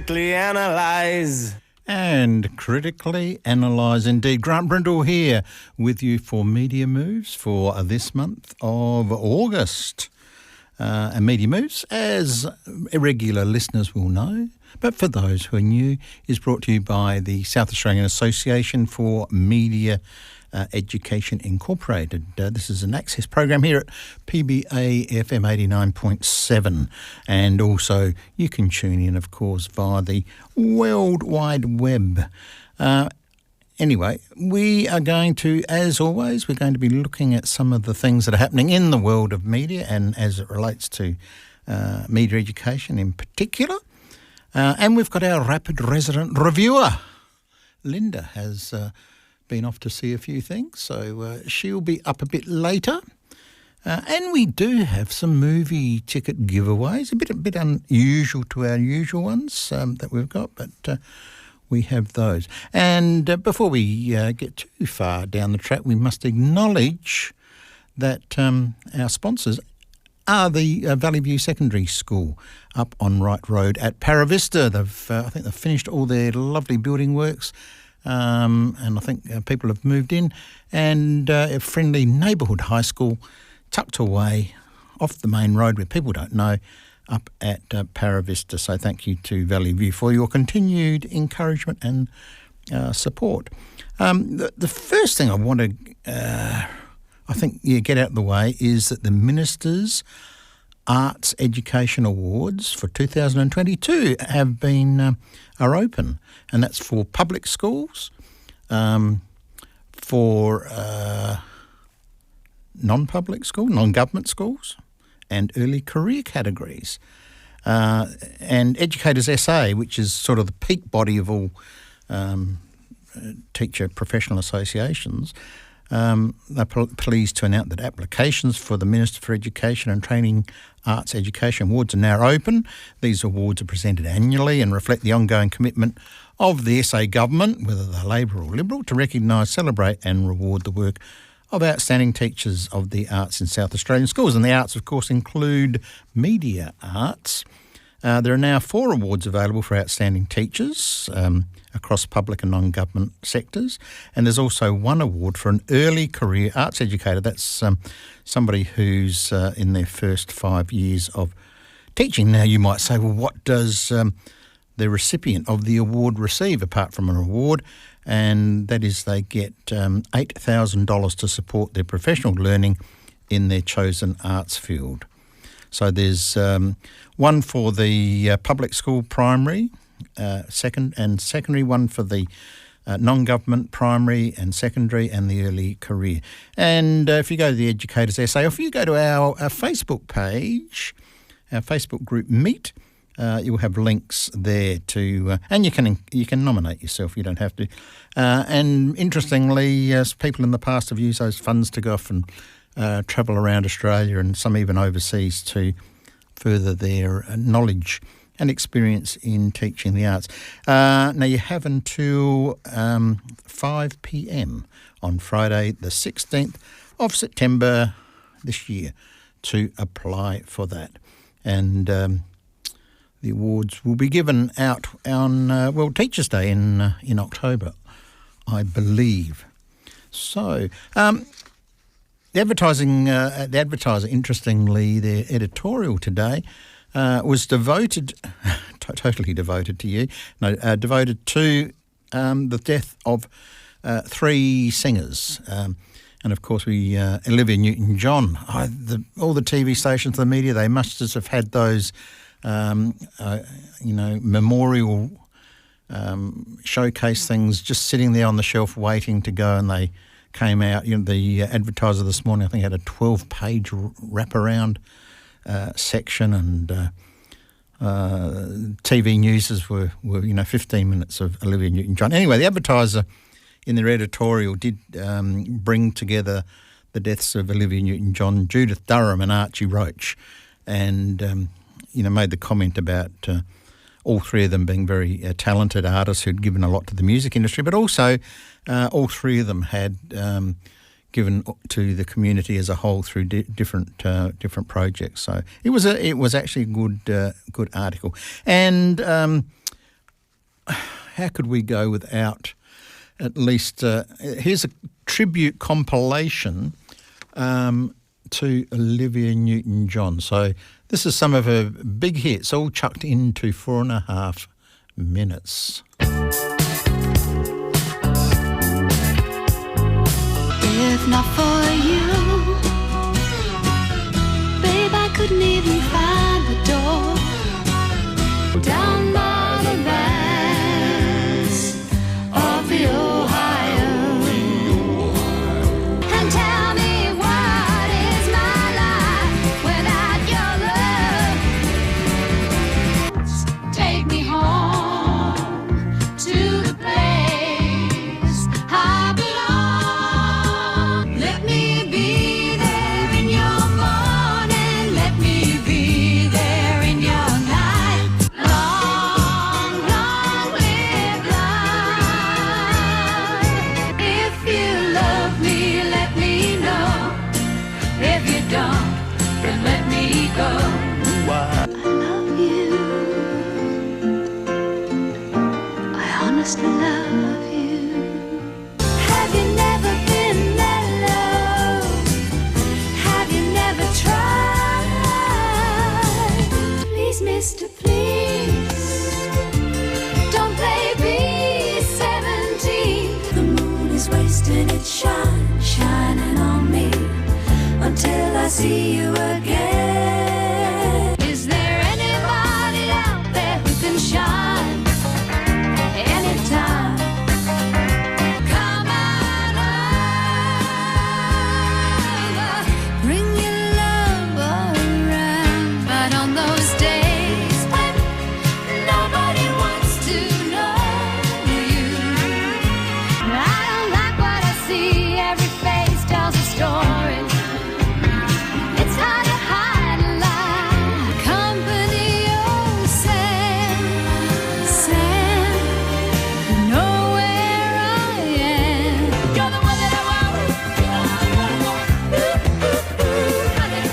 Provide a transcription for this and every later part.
critically analyse. And critically analyse indeed. Grant Brindle here with you for Media Moves for this month of August. And Media Moves, as irregular listeners will know, but for those who are new, is brought to you by the South Australian Association for Media Education Incorporated. This is an access program here at PBA-FM 89.7, and also you can tune in, of course, via the World Wide Web. Anyway, we are going to, as always, we're going to be looking at some of the things that are happening in the world of media and as it relates to media education in particular. And we've got our rapid resident reviewer. Linda has been off to see a few things, so she'll be up a bit later. And we do have some movie ticket giveaways, a bit unusual to our usual ones that we've got, but we have those. And before we get too far down the track, we must acknowledge that our sponsors are the Valley View Secondary School up on Wright Road at Paravista. I think they've finished all their lovely building works. And I think people have moved in, and a friendly neighbourhood high school tucked away off the main road where people don't know, up at Paravista. So thank you to Valley View for your continued encouragement and support. The first thing I want to, get out of the way is that the Minister's Arts Education Awards for 2022 have been are open, and that's for public schools, for non-public school, non-government schools, and early career categories. And Educators SA, which is sort of the peak body of all teacher professional associations, they're pleased to announce that applications for the Minister for Education and Training Arts Education Awards are now open. These awards are presented annually and reflect the ongoing commitment of the SA government, whether they're Labor or Liberal, to recognise, celebrate and reward the work of outstanding teachers of the arts in South Australian schools. And the arts, of course, include media arts. There are now 4 awards available for outstanding teachers across public and non-government sectors. And there's also 1 award for an early career arts educator. That's somebody who's in their first 5 years of teaching. Now, you might say, well, what does the recipient of the award receive apart from an award? And that is they get $8,000 to support their professional learning in their chosen arts field. So there's one for the public school primary, secondary, one for the non-government primary and secondary, and the early career. And if you go to the Educators SA, or if you go to our Facebook page, our Facebook group Meet, you'll have links there to, and you can nominate yourself. You don't have to. And interestingly, people in the past have used those funds to go off and travel around Australia and some even overseas to further their knowledge and experience in teaching the arts. Now you have until 5 p.m. on Friday the 16th of September this year to apply for that. And the awards will be given out on World Teachers' Day in October, I believe. So the advertiser, interestingly, their editorial today was devoted, totally devoted to you, devoted to the death of 3 singers. And of course, Olivia Newton-John. All the TV stations, the media, they must just have had those, memorial showcase things just sitting there on the shelf waiting to go, and they came out. The advertiser this morning, I think, had a 12-page wraparound section, and TV news were 15 minutes of Olivia Newton-John. Anyway, the advertiser in their editorial did bring together the deaths of Olivia Newton-John, Judith Durham and Archie Roach, and made the comment about all 3 of them being very talented artists who'd given a lot to the music industry, but also all 3 of them had given to the community as a whole through different projects. So it was actually a good article. And how could we go without at least... here's a tribute compilation to Olivia Newton-John. So this is some of her big hits, all chucked into 4.5 minutes. If not for you, babe, I couldn't even find the door down by the banks of the Ohio. And tell me, what is my life without your love? Take me home to the place I belong. Let me be there in your morning. Let me be there in your night. Long, long live life. If you love me, let me know. If you don't, then let me go. I love you. I honestly love you. Have you never been that low? Have you never tried? Please, mister, please, don't play B-17. The moon is wasting its shine, shining on me until I see you again. Is there anybody out there who can shine anytime? Come on over, bring your love around. But on those days when nobody wants to know you, I don't like what I see. Every face tells a story. It's hard to hide a lie. Company, oh Sam, Sam, you know where I am. You're the one that I want. You're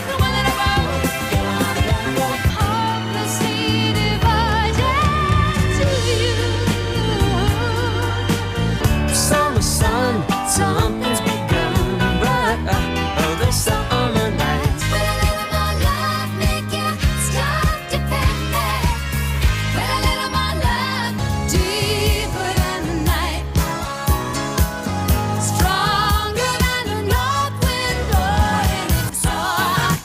the one that I want. Hopelessly devoted to you. Summer sun, something's begun, but the summer nights. With a little more love, make your stuff dependent. With a little more love, deeper than the night. Stronger than the north wind blowing. It's so hot,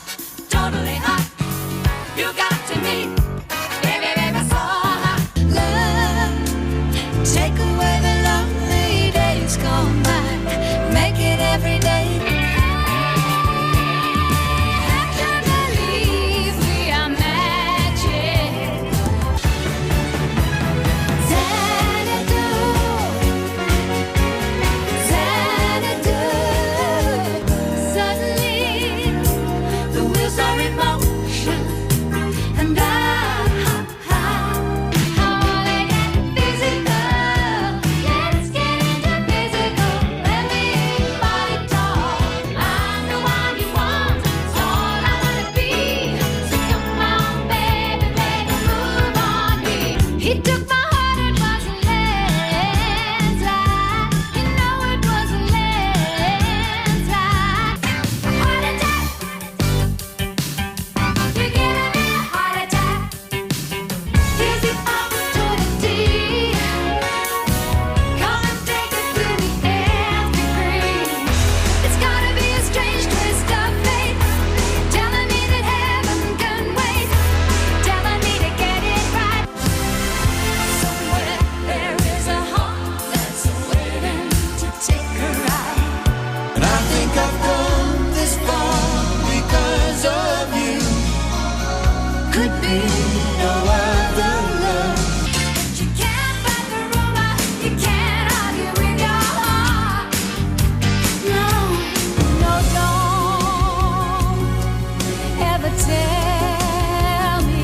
totally hot. You got to me, baby, baby, so hot. Love, take away the lonely days gone by. Make it every day. I can't believe we are magic. Xanadu, Xanadu. Suddenly, the wheels are in motion, and how I get physical. Let's get into physical. Let me body talk. I'm the one you want. It's all I wanna be. So come on, baby, make a move on me. He took my heart, it was a landslide. You know it was a landslide. Heart attack. You're giving me a heart attack. Here's the opportunity. Come and take it to the nth degree. It's gotta be a strange twist of fate, telling me that heaven can wait, telling me to get it right. Somewhere there is a heart that's waiting to take a ride. And I think I've come this far because of you. Could be no other love. You can't fight the rumor, you can't argue with your heart. No, no, don't ever tell me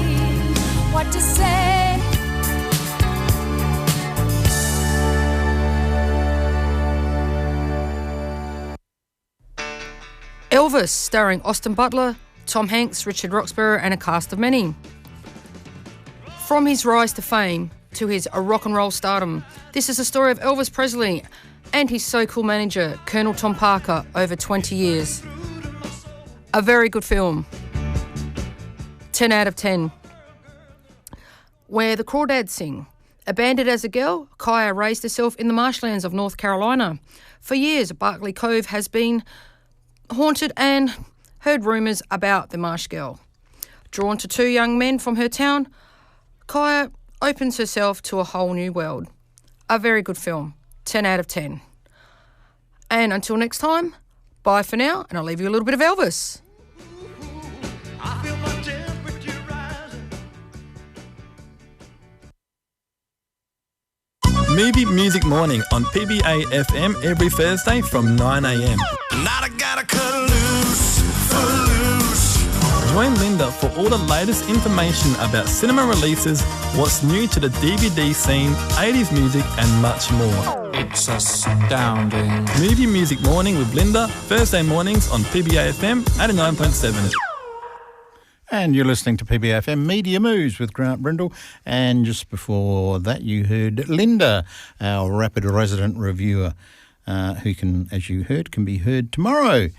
what to say. Elvis, starring Austin Butler, Tom Hanks, Richard Roxburgh and a cast of many. From his rise to fame to his rock and roll stardom. This is the story of Elvis Presley and his so-called manager, Colonel Tom Parker, over 20 years. A very good film. 10 out of 10. Where the Crawdads sing. Abandoned as a girl, Kaya raised herself in the marshlands of North Carolina. For years, Barkley Cove has been haunted and heard rumours about the marsh girl. Drawn to two young men from her town, Kaya opens herself to a whole new world. A very good film. 10 out of 10. And until next time, bye for now, and I'll leave you a little bit of Elvis. I feel my temperature rising. Movie Music Morning on PBA-FM every Thursday from 9 a.m. Now I gotta cut loose. Join Linda for all the latest information about cinema releases, what's new to the DVD scene, 80s music and much more. It's astounding. Movie Music Morning with Linda, Thursday mornings on PBA-FM 89.7. And you're listening to PBA-FM Media Moves with Grant Brindle. And just before that, you heard Linda, our rapid resident reviewer, who can, as you heard, can be heard tomorrow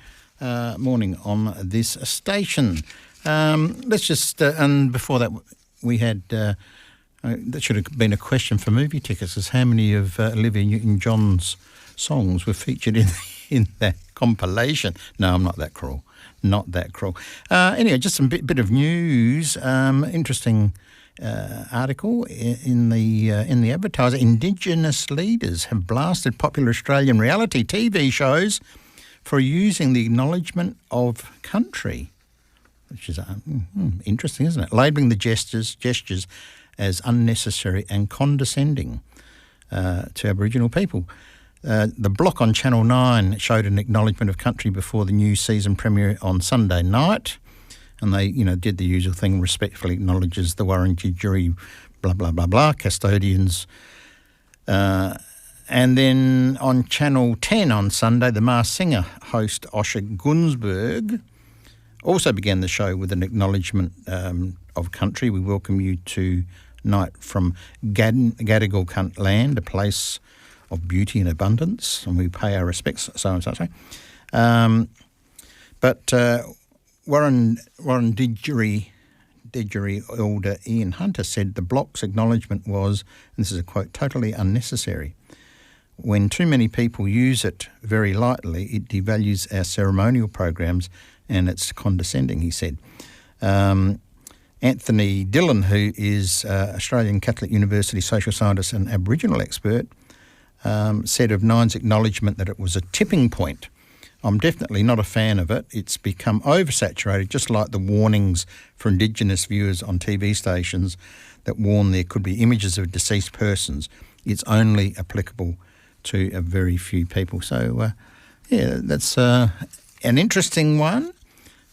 morning on this station. Let's just, and before that, we had, that should have been a question for movie tickets, is how many of Olivia Newton-John's songs were featured in that compilation. No, I'm not that cruel. Not that cruel. Anyway, just some bit of news. Interesting article in the Advertiser. Indigenous leaders have blasted popular Australian reality TV shows for using the acknowledgement of country, which is interesting, isn't it? Labelling the gestures as unnecessary and condescending to Aboriginal people. The block on Channel 9 showed an acknowledgement of country before the new season premiere on Sunday night, and they, did the usual thing, respectfully acknowledges the Wurundjeri, blah, blah, blah, blah, custodians. And then on Channel 10 on Sunday, the Masked Singer host Osher Gunsberg also began the show with an acknowledgement of country. We welcome you tonight from Gadigal Cunt Land, a place of beauty and abundance, and we pay our respects, so and so. But Wurundjeri elder Ian Hunter said the block's acknowledgement was, and this is a quote, totally unnecessary. When too many people use it very lightly, it devalues our ceremonial programs and it's condescending, he said. Anthony Dillon, who is Australian Catholic University social scientist and Aboriginal expert, said of Nine's acknowledgement that it was a tipping point. I'm definitely not a fan of it. It's become oversaturated, just like the warnings for Indigenous viewers on TV stations that warn there could be images of deceased persons. It's only applicable to a very few people. So, that's an interesting one.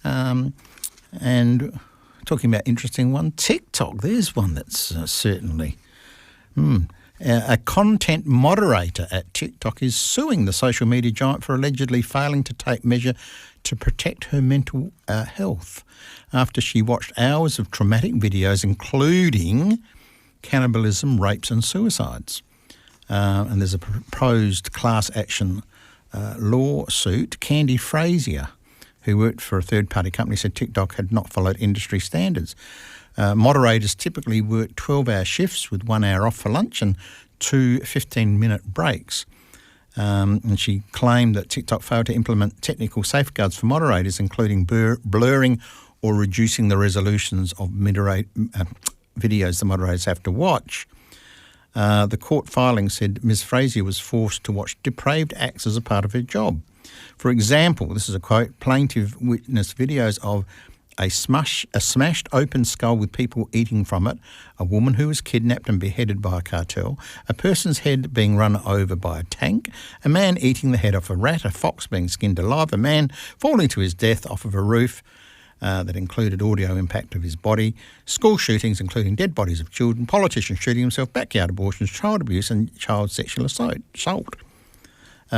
And talking about interesting one, TikTok, there's one that's certainly... A content moderator at TikTok is suing the social media giant for allegedly failing to take measure to protect her mental health after she watched hours of traumatic videos, including cannibalism, rapes and suicides. And there's a proposed class action lawsuit. Candy Frazier, who worked for a third-party company, said TikTok had not followed industry standards. Moderators typically work 12-hour shifts with 1 hour off for lunch and 2 15-minute breaks. And she claimed that TikTok failed to implement technical safeguards for moderators, including blurring or reducing the resolutions of videos the moderators have to watch. The court filing said Ms. Frazier was forced to watch depraved acts as a part of her job. For example, this is a quote, plaintiff witnessed videos of a smashed open skull with people eating from it, a woman who was kidnapped and beheaded by a cartel, a person's head being run over by a tank, a man eating the head off a rat, a fox being skinned alive, a man falling to his death off of a roof that included audio impact of his body, school shootings including dead bodies of children, politicians shooting himself, backyard abortions, child abuse and child sexual assault.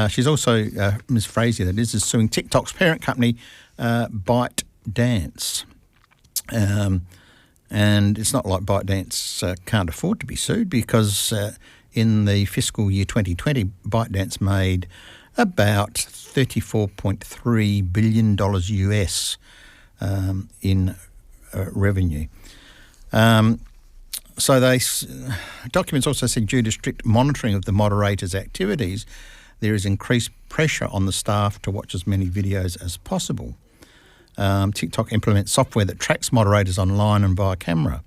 She's also, Ms. Frazier, that is suing TikTok's parent company, ByteDance. And it's not like ByteDance can't afford to be sued, because in the fiscal year 2020, ByteDance made about $34.3 billion US in revenue. Documents also said due to strict monitoring of the moderators' activities, there is increased pressure on the staff to watch as many videos as possible. TikTok implements software that tracks moderators online and via camera.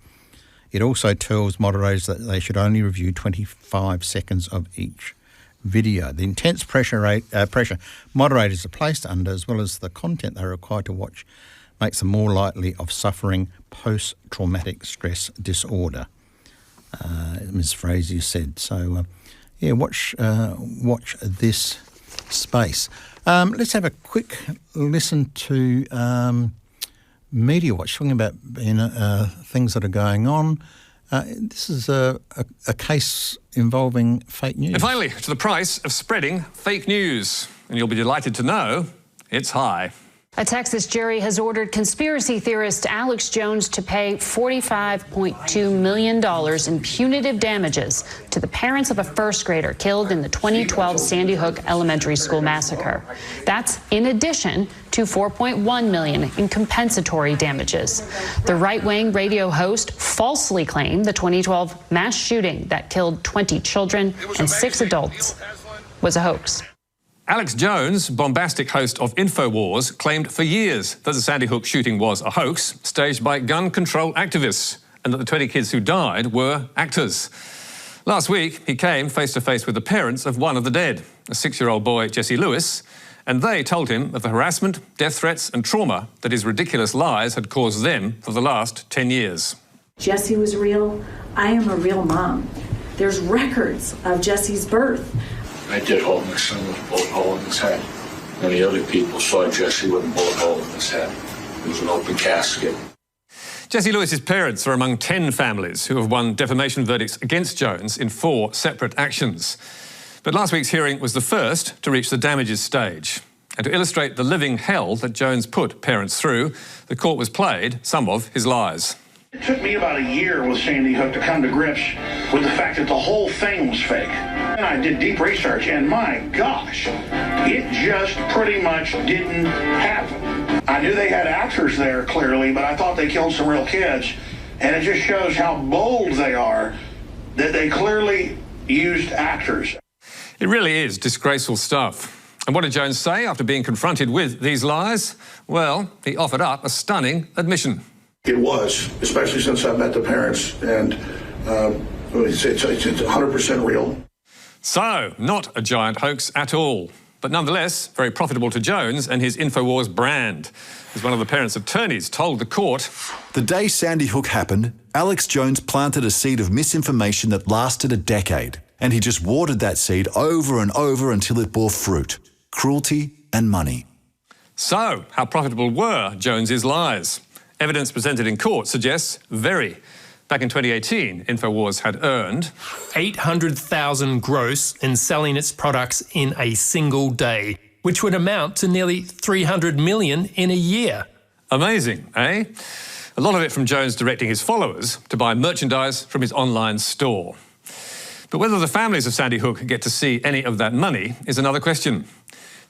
It also tells moderators that they should only review 25 seconds of each video. The intense pressure moderators are placed under, as well as the content they're required to watch, makes them more likely of suffering post-traumatic stress disorder, Ms. Frazier said. So, watch this space. Let's have a quick listen to Media Watch, talking about things that are going on. This is a case involving fake news. And finally, to the price of spreading fake news. And you'll be delighted to know it's high. A Texas jury has ordered conspiracy theorist Alex Jones to pay $45.2 million in punitive damages to the parents of a first grader killed in the 2012 Sandy Hook Elementary School massacre. That's in addition to $4.1 million in compensatory damages. The right-wing radio host falsely claimed the 2012 mass shooting that killed 20 children and 6 adults was a hoax. Alex Jones, bombastic host of InfoWars, claimed for years that the Sandy Hook shooting was a hoax staged by gun control activists and that the 20 kids who died were actors. Last week, he came face-to-face with the parents of one of the dead, a 6-year-old boy, Jesse Lewis, and they told him of the harassment, death threats and trauma that his ridiculous lies had caused them for the last 10 years. Jesse was real. I am a real mom. There's records of Jesse's birth. I did hold my son with a bullet hole in his head. Many other people saw Jesse with a bullet hole in his head. It was an open casket. Jesse Lewis's parents are among 10 families who have won defamation verdicts against Jones in 4 separate actions. But last week's hearing was the first to reach the damages stage. And to illustrate the living hell that Jones put parents through, the court was played some of his lies. It took me about a year with Sandy Hook to come to grips with the fact that the whole thing was fake. And I did deep research, and my gosh, it just pretty much didn't happen. I knew they had actors there, clearly, but I thought they killed some real kids. And it just shows how bold they are, that they clearly used actors. It really is disgraceful stuff. And what did Jones say after being confronted with these lies? Well, he offered up a stunning admission. It was, especially since I met the parents, and it's 100% real. So, not a giant hoax at all, but nonetheless very profitable to Jones and his InfoWars brand, as one of the parents' attorneys told the court. The day Sandy Hook happened, Alex Jones planted a seed of misinformation that lasted a decade, and he just watered that seed over and over until it bore fruit, cruelty and money. So, how profitable were Jones's lies? Evidence presented in court suggests very. Back in 2018, InfoWars had earned $800,000 gross in selling its products in a single day, which would amount to nearly $300 million in a year. Amazing, eh? A lot of it from Jones directing his followers to buy merchandise from his online store. But whether the families of Sandy Hook get to see any of that money is another question.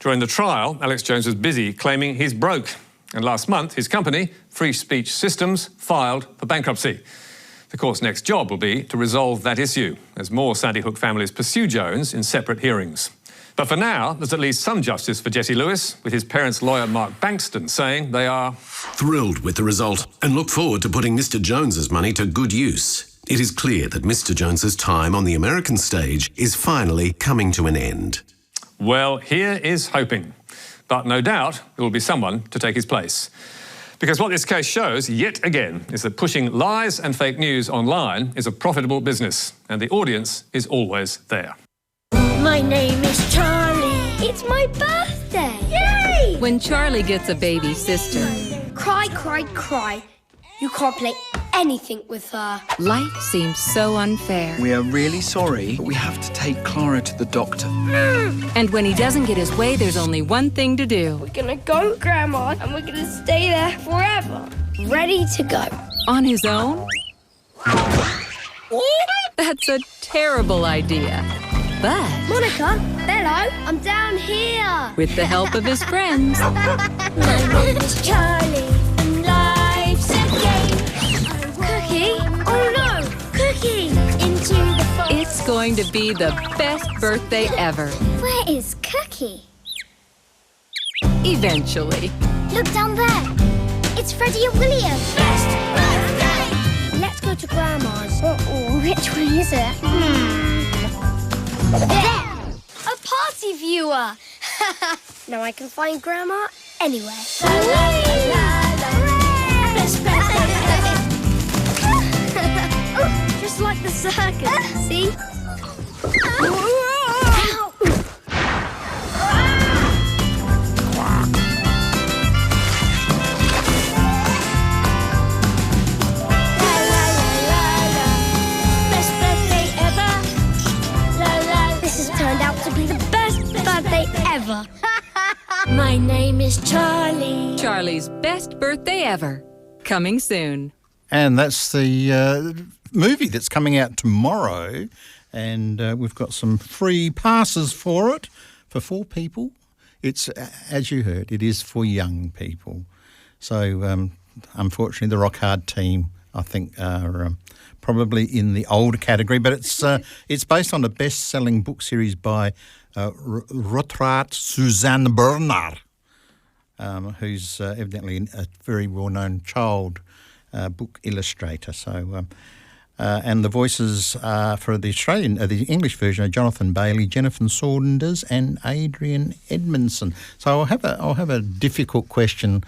During the trial, Alex Jones was busy claiming he's broke. And last month, his company, Free Speech Systems, filed for bankruptcy. The court's next job will be to resolve that issue, as more Sandy Hook families pursue Jones in separate hearings. But for now, there's at least some justice for Jesse Lewis, with his parents' lawyer Mark Bankston saying they are thrilled with the result and look forward to putting Mr. Jones's money to good use. It is clear that Mr. Jones's time on the American stage is finally coming to an end. Well, here is hoping. But no doubt there will be someone to take his place. Because what this case shows, yet again, is that pushing lies and fake news online is a profitable business, and the audience is always there. My name is Charlie. It's my birthday. Yay! When Charlie gets a baby sister. Cry, cry, cry. You can't play anything with her. Life seems so unfair. We are really sorry, but we have to take Clara to the doctor. And when he doesn't get his way, there's only one thing to do. We're gonna go with Grandma, and we're gonna stay there forever. Ready to go. On his own? That's a terrible idea. But Monica, hello, I'm down here. with the help of his friends, My name is Charlie, and life's a game. Cookie? Oh no, Cookie! Into the forest. it's going to be the best birthday ever. Where is Cookie? Eventually. Look down there. It's Freddie and William. Best birthday! Let's go to Grandma's. Which one is it? There! A party viewer! Now I can find Grandma anywhere. La, la, la, la, la. Best birthday! Oh, just like the circus, see? Ow. Best birthday ever. La la. This has turned out to be the best birthday ever. My name is Charlie. Charlie's best birthday ever. Coming soon. And that's the movie that's coming out tomorrow. And we've got some free passes for it for 4 people. It's, as you heard, it is for young people. So, unfortunately, the Rock Hard team, I think, are probably in the older category. But it's based on a best-selling book series by Rotrat Suzanne Bernard, who's evidently a very well-known child book illustrator. So, and the voices for the Australian, the English version are Jonathan Bailey, Jennifer Saunders, and Adrian Edmondson. So I'll have a difficult question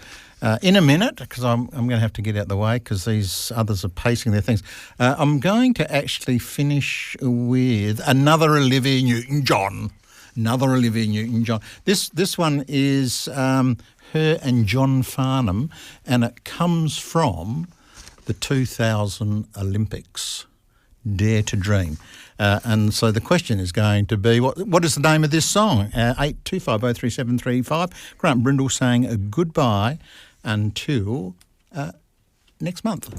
in a minute, because I'm going to have to get out of the way because these others are pacing their things. I'm going to actually finish with another Olivia Newton-John. This one is her and John Farnham, and it comes from the 2000 Olympics, Dare to Dream. And so the question is going to be, what is the name of this song? 82503735. Grant Brindle saying a goodbye until next month.